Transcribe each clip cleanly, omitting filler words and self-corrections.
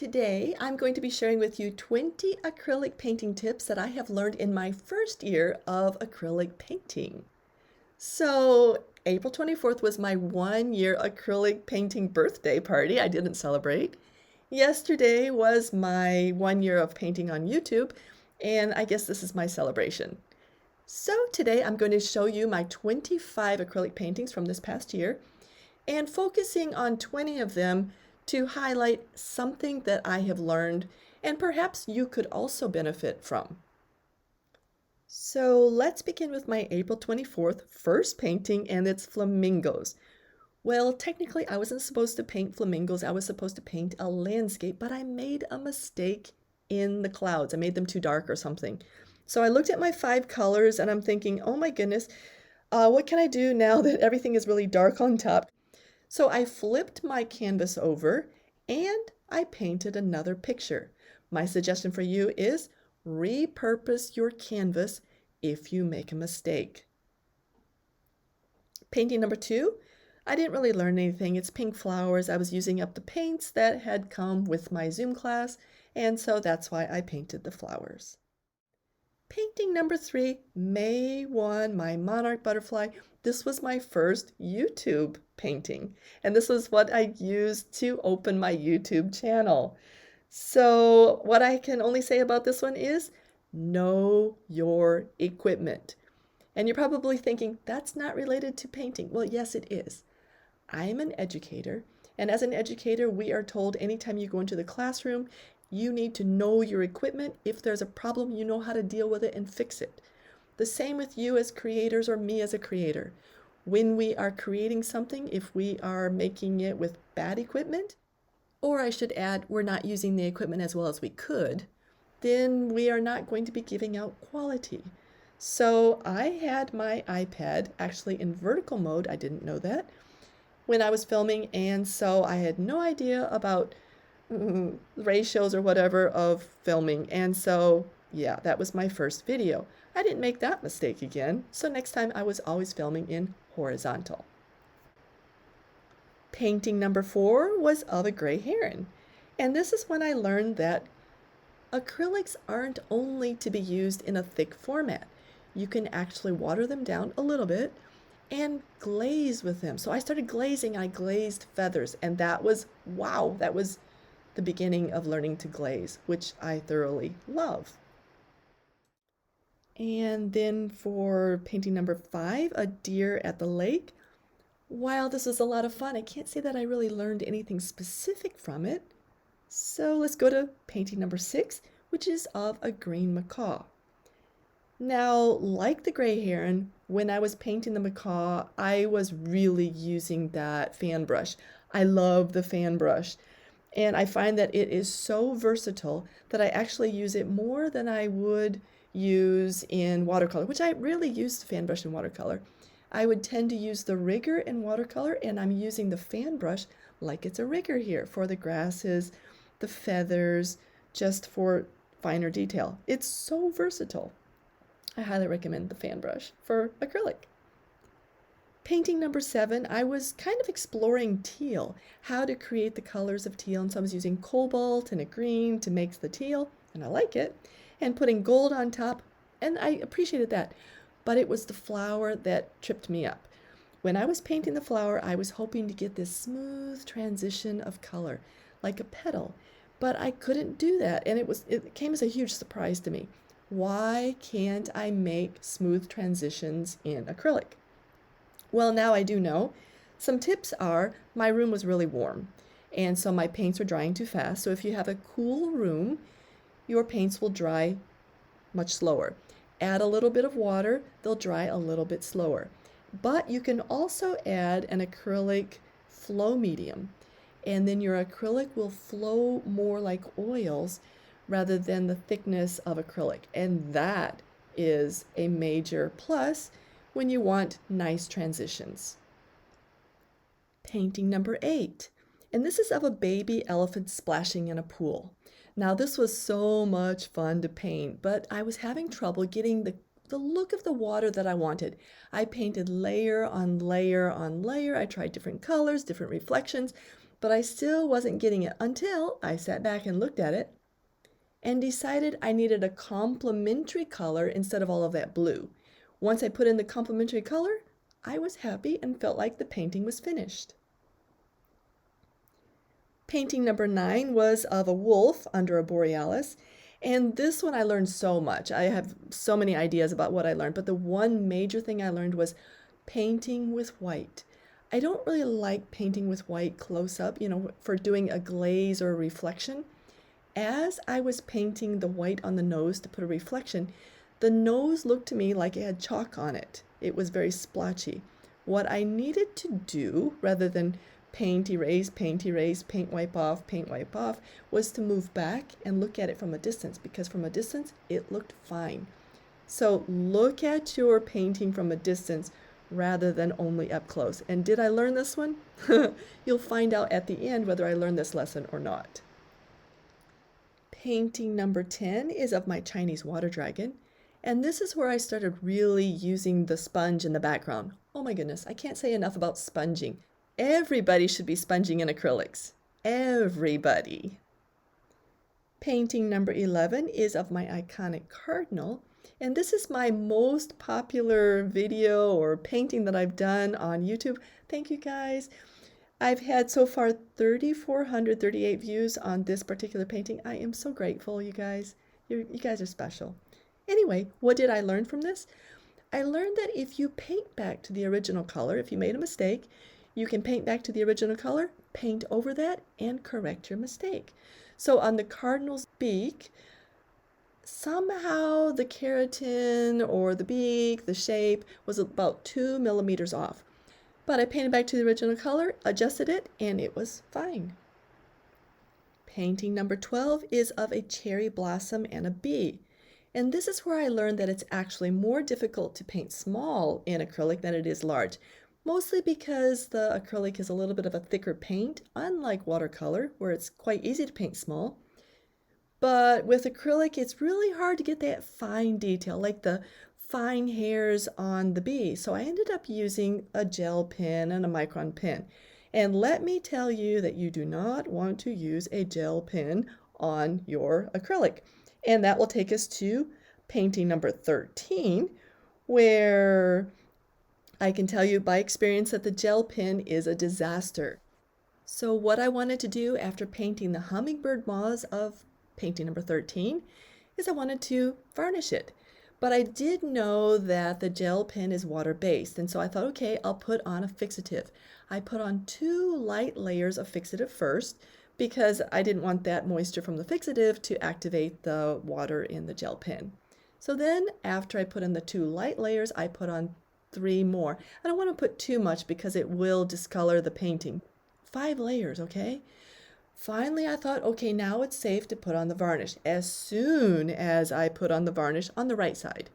Today, I'm going to be sharing with you 20 acrylic painting tips that I have learned in my first year of acrylic painting. So, April 24th was my 1-year acrylic painting birthday party. I didn't celebrate. Yesterday was my 1 year of painting on YouTube, and I guess this is my celebration. So today I'm going to show you my 25 acrylic paintings from this past year and focusing on 20 of them to highlight something that I have learned and perhaps you could also benefit from. So let's begin with my April 24th first painting, and it's flamingos. Well, technically I wasn't supposed to paint flamingos. I was supposed to paint a landscape, but I made a mistake in the clouds. I made them too dark or something. So I looked at my 5 colors and I'm thinking, oh my goodness, what can I do now that everything is really dark on top? So I flipped my canvas over and I painted another picture. My suggestion for you is repurpose your canvas if you make a mistake. Painting number 2, I didn't really learn anything. It's pink flowers. I was using up the paints that had come with my Zoom class, and so that's why I painted the flowers. Painting number 3, May 1, my monarch butterfly. This was my first YouTube painting, and this was what I used to open my YouTube channel. So what I can only say about this one is know your equipment. And you're probably thinking, that's not related to painting. Well, yes, it is. I'm an educator, and as an educator, we are told anytime you go into the classroom, you need to know your equipment. If there's a problem, you know how to deal with it and fix it. The same with you as creators or me as a creator. When we are creating something, if we are making it with bad equipment, or I should add, we're not using the equipment as well as we could, then we are not going to be giving out quality. So I had my iPad actually in vertical mode. I didn't know that when I was filming, and so I had no idea about ratios or whatever of filming, and so yeah, that was my first video. I didn't make that mistake again, so next time I was always filming in horizontal. Painting number 4 was of a gray heron, and this is when I learned that acrylics aren't only to be used in a thick format. You can actually water them down a little bit and glaze with them. So I started glazing. I glazed feathers, and that was, wow, that was the beginning of learning to glaze, which I thoroughly love. And then for painting number 5, a deer at the lake. While this was a lot of fun, I can't say that I really learned anything specific from it. So let's go to painting number 6, which is of a green macaw. Now, like the gray heron, when I was painting the macaw, I was really using that fan brush. I love the fan brush. And I find that it is so versatile that I actually use it more than I would use in watercolor, which I rarely use the fan brush in watercolor. I would tend to use the rigger in watercolor, and I'm using the fan brush like it's a rigger here for the grasses, the feathers, just for finer detail. It's so versatile. I highly recommend the fan brush for acrylic. Painting number 7, I was kind of exploring teal, how to create the colors of teal, and so I was using cobalt and a green to make the teal, and I like it, and putting gold on top, and I appreciated that, but it was the flower that tripped me up. When I was painting the flower, I was hoping to get this smooth transition of color, like a petal, but I couldn't do that, and it came as a huge surprise to me. Why can't I make smooth transitions in acrylic? Well, now I do know. Some tips are, my room was really warm, and so my paints were drying too fast. So if you have a cool room, your paints will dry much slower. Add a little bit of water, they'll dry a little bit slower. But you can also add an acrylic flow medium, and then your acrylic will flow more like oils rather than the thickness of acrylic, and that is a major plus when you want nice transitions. Painting number 8, and this is of a baby elephant splashing in a pool. Now this was so much fun to paint, but I was having trouble getting the look of the water that I wanted. I painted layer on layer on layer. I tried different colors, different reflections, but I still wasn't getting it until I sat back and looked at it and decided I needed a complementary color instead of all of that blue. Once I put in the complementary color, I was happy and felt like the painting was finished. Painting number 9 was of a wolf under a Borealis, and this one I learned so much. I have so many ideas about what I learned, but the one major thing I learned was painting with white. I don't really like painting with white close up, for doing a glaze or a reflection. As I was painting the white on the nose to put a reflection, the nose looked to me like it had chalk on it. It was very splotchy. What I needed to do, rather than paint, erase, paint, wipe off, was to move back and look at it from a distance, because from a distance it looked fine. So look at your painting from a distance rather than only up close. And did I learn this one? You'll find out at the end whether I learned this lesson or not. Painting number 10 is of my Chinese water dragon, and this is where I started really using the sponge in the background. Oh my goodness, I can't say enough about sponging. Everybody should be sponging in acrylics. Everybody. Painting number 11 is of my iconic cardinal, and this is my most popular video or painting that I've done on YouTube. Thank you guys. I've had so far 3,438 views on this particular painting. I am so grateful, you guys. You guys are special. Anyway, what did I learn from this? I learned that if you paint back to the original color, if you made a mistake, you can paint back to the original color, paint over that, and correct your mistake. So on the cardinal's beak, somehow the keratin or the beak, the shape, was about 2 millimeters off. But I painted back to the original color, adjusted it, and it was fine. Painting number 12 is of a cherry blossom and a bee. And this is where I learned that it's actually more difficult to paint small in acrylic than it is large, mostly because the acrylic is a little bit of a thicker paint, unlike watercolor, where it's quite easy to paint small. But with acrylic, it's really hard to get that fine detail, like the fine hairs on the bee. So I ended up using a gel pen and a micron pen. And let me tell you that you do not want to use a gel pen on your acrylic. And that will take us to painting number 13, where I can tell you by experience that the gel pen is a disaster. So what I wanted to do after painting the hummingbird moths of painting number 13 is I wanted to varnish it. But I did know that the gel pen is water-based, and so I thought, okay, I'll put on a fixative. I put on 2 light layers of fixative first because I didn't want that moisture from the fixative to activate the water in the gel pen. So then after I put in the 2 light layers, I put on 3 more. I don't want to put too much because it will discolor the painting. 5 layers, okay? Finally, I thought, okay, now it's safe to put on the varnish. As soon as I put on the varnish on the right side,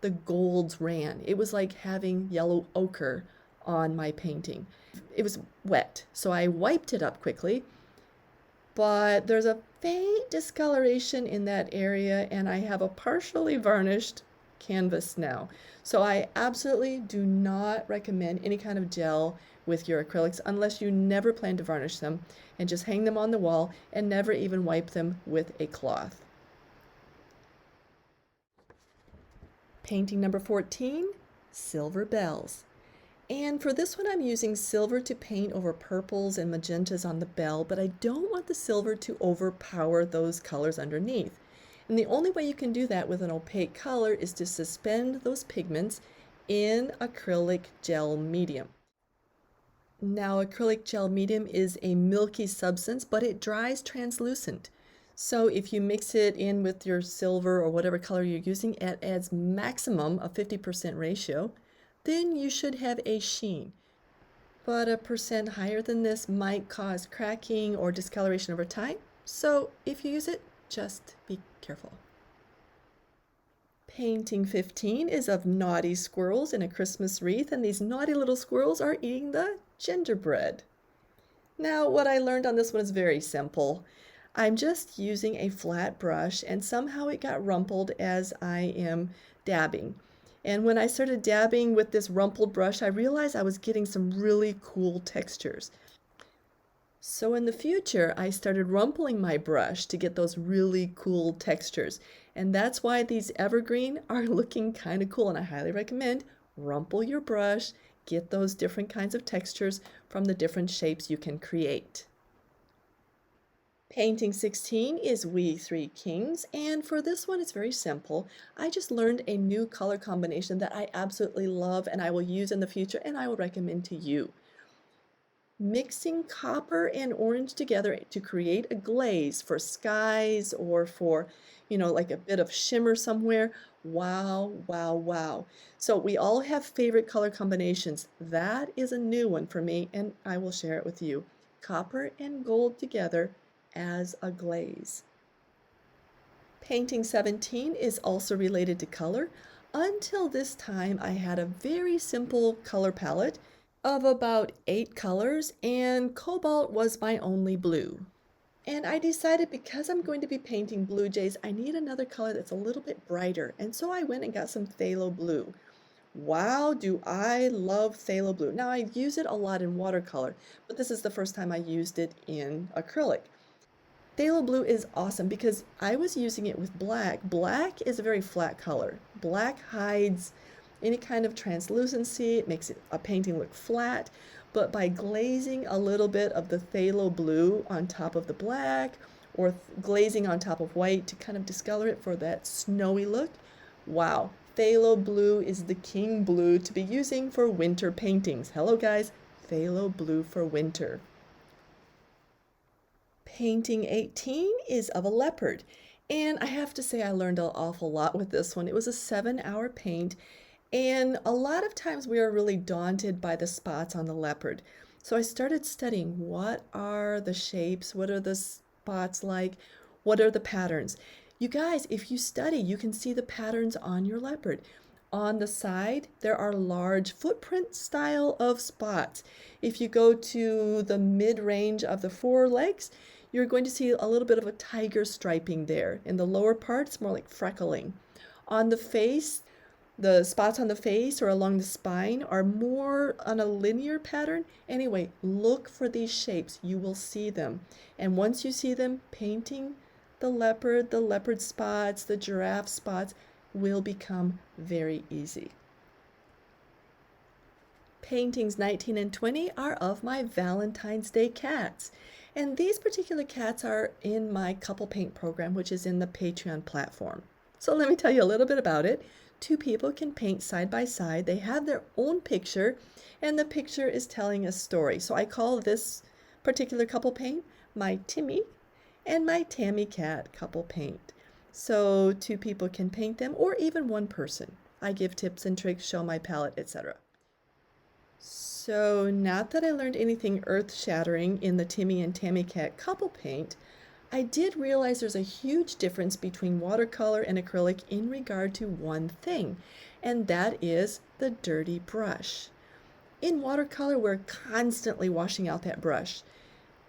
the golds ran. It was like having yellow ochre on my painting. It was wet, so I wiped it up quickly, but there's a faint discoloration in that area, and I have a partially varnished canvas now. So I absolutely do not recommend any kind of gel with your acrylics unless you never plan to varnish them, and just hang them on the wall and never even wipe them with a cloth. Painting number 14, silver bells. And for this one I'm using silver to paint over purples and magentas on the bell, but I don't want the silver to overpower those colors underneath. And the only way you can do that with an opaque color is to suspend those pigments in acrylic gel medium. Now, acrylic gel medium is a milky substance, but it dries translucent. So if you mix it in with your silver or whatever color you're using, it adds maximum a 50% ratio. Then you should have a sheen. But a percent higher than this might cause cracking or discoloration over time. So if you use it, just be careful. Painting 15 is of naughty squirrels in a Christmas wreath, and these naughty little squirrels are eating the gingerbread. Now, what I learned on this one is very simple. I'm just using a flat brush, and somehow it got rumpled as I am dabbing. And when I started dabbing with this rumpled brush, I realized I was getting some really cool textures. So in the future, I started rumpling my brush to get those really cool textures. And that's why these evergreen are looking kind of cool. And I highly recommend rumple your brush, get those different kinds of textures from the different shapes you can create. Painting 16 is We Three Kings, and for this one it's very simple. I just learned a new color combination that I absolutely love and I will use in the future and I will recommend to you. Mixing copper and orange together to create a glaze for skies or for, like a bit of shimmer somewhere. Wow, wow, wow. So we all have favorite color combinations. That is a new one for me and I will share it with you. Copper and gold together as a glaze. Painting 17 is also related to color. Until this time, I had a very simple color palette of about 8 colors, and cobalt was my only blue. And I decided because I'm going to be painting blue jays, I need another color that's a little bit brighter. And so I went and got some phthalo blue. Wow, do I love phthalo blue. Now I use it a lot in watercolor, but this is the first time I used it in acrylic. Phthalo blue is awesome because I was using it with black. Black is a very flat color. Black hides any kind of translucency. It makes a painting look flat. But by glazing a little bit of the phthalo blue on top of the black or glazing on top of white to kind of discolor it for that snowy look, wow, phthalo blue is the king blue to be using for winter paintings. Hello guys, phthalo blue for winter. Painting 18 is of a leopard, and I have to say I learned an awful lot with this one. It was a 7-hour paint, and a lot of times we are really daunted by the spots on the leopard. So I started studying what are the shapes, what are the spots like, what are the patterns. You guys, if you study, you can see the patterns on your leopard. On the side, there are large footprint style of spots. If you go to the mid-range of the forelegs, you're going to see a little bit of a tiger striping there. In the lower part, it's more like freckling. On the face, the spots on the face or along the spine are more on a linear pattern. Anyway, look for these shapes. You will see them. And once you see them, painting the leopard spots, the giraffe spots will become very easy. Paintings 19 and 20 are of my Valentine's Day cats. And these particular cats are in my couple paint program, which is in the Patreon platform. So let me tell you a little bit about it. 2 people can paint side by side. They have their own picture, and the picture is telling a story. So I call this particular couple paint my Timmy and my Tammy cat couple paint. So 2 people can paint them, or even 1 person. I give tips and tricks, show my palette, etc. So not that I learned anything earth-shattering in the Timmy and Tammy cat couple paint, I did realize there's a huge difference between watercolor and acrylic in regard to one thing, and that is the dirty brush. In watercolor, we're constantly washing out that brush.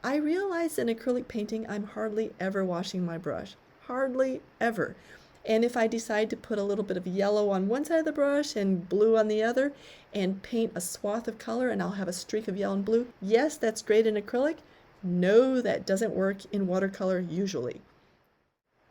I realize in acrylic painting, I'm hardly ever washing my brush. Hardly ever. And if I decide to put a little bit of yellow on one side of the brush and blue on the other and paint a swath of color and I'll have a streak of yellow and blue, yes, that's great in acrylic. No, that doesn't work in watercolor usually.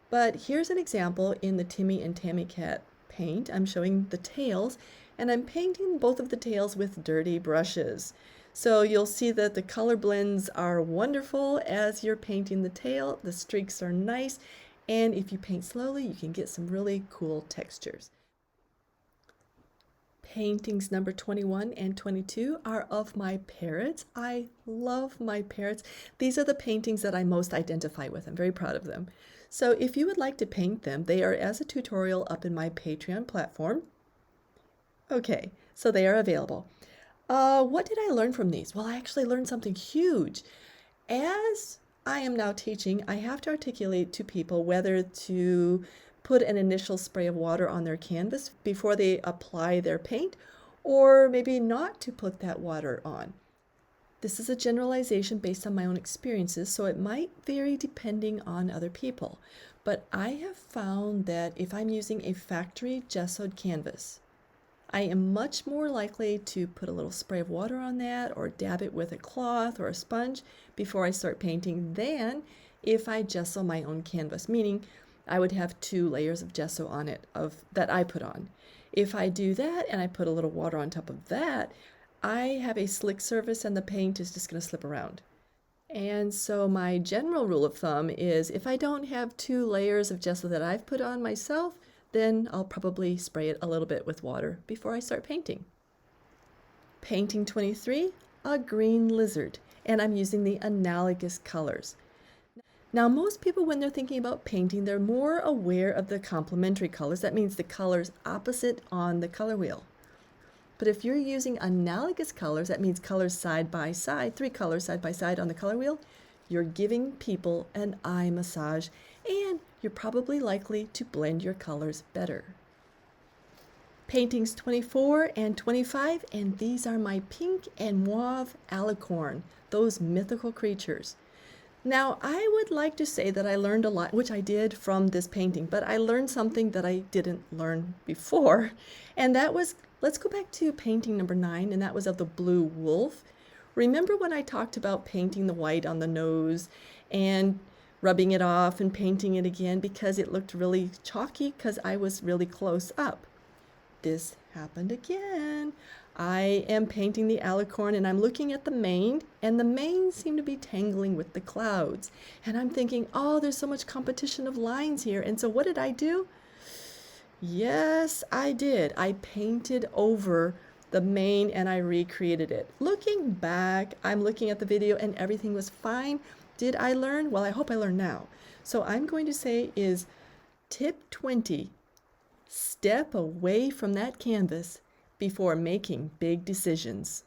But here's an example in the Timmy and Tammy cat paint. I'm showing the tails and I'm painting both of the tails with dirty brushes. So you'll see that the color blends are wonderful as you're painting the tail. The streaks are nice. And if you paint slowly, you can get some really cool textures. Paintings number 21 and 22 are of my parrots. I love my parrots. These are the paintings that I most identify with. I'm very proud of them. So if you would like to paint them, they are as a tutorial up in my Patreon platform. Okay, so they are available. What did I learn from these? Well, I actually learned something huge. As I am now teaching, I have to articulate to people whether to put an initial spray of water on their canvas before they apply their paint, or maybe not to put that water on. This is a generalization based on my own experiences, so it might vary depending on other people. But I have found that if I'm using a factory gessoed canvas, I am much more likely to put a little spray of water on that or dab it with a cloth or a sponge before I start painting than if I gesso my own canvas, meaning I would have 2 layers of gesso on it that I put on. If I do that and I put a little water on top of that, I have a slick surface and the paint is just going to slip around. And so my general rule of thumb is if I don't have 2 layers of gesso that I've put on myself, then I'll probably spray it a little bit with water before I start painting. Painting 23, a green lizard, and I'm using the Analogous colors. Now, most people, when they're thinking about painting, they're more aware of the complementary colors. That means the colors opposite on the color wheel. But if you're using Analogous colors, that means colors side by side, 3 colors side by side on the color wheel, you're giving people an eye massage, and you're probably likely to blend your colors better. Paintings 24 and 25, and these are my pink and mauve Alicorn, those mythical creatures. Now, I would like to say that I learned a lot, which I did from this painting, but I learned something that I didn't learn before, and that was, let's go back to painting number 9, and that was of the blue wolf. Remember when I talked about painting the white on the nose and rubbing it off and painting it again because it looked really chalky because I was really close up? This happened again. I am painting the Alicorn and I'm looking at the mane, and the mane seemed to be tangling with the clouds. And I'm thinking, oh, there's so much competition of lines here. And so what did I do? Yes, I did. I painted over the mane and I recreated it. Looking back, I'm looking at the video and everything was fine. Did I learn? Well, I hope I learned now. So I'm going to say is tip 20, step away from that canvas before making big decisions.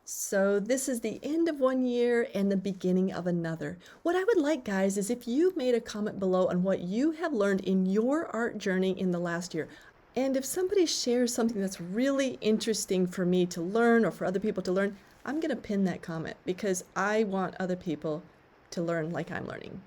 So this is the end of one year and the beginning of another. What I would like, guys, is if you made a comment below on what you have learned in your art journey in the last year. And if somebody shares something that's really interesting for me to learn or for other people to learn, I'm going to pin that comment because I want other people to learn like I'm learning.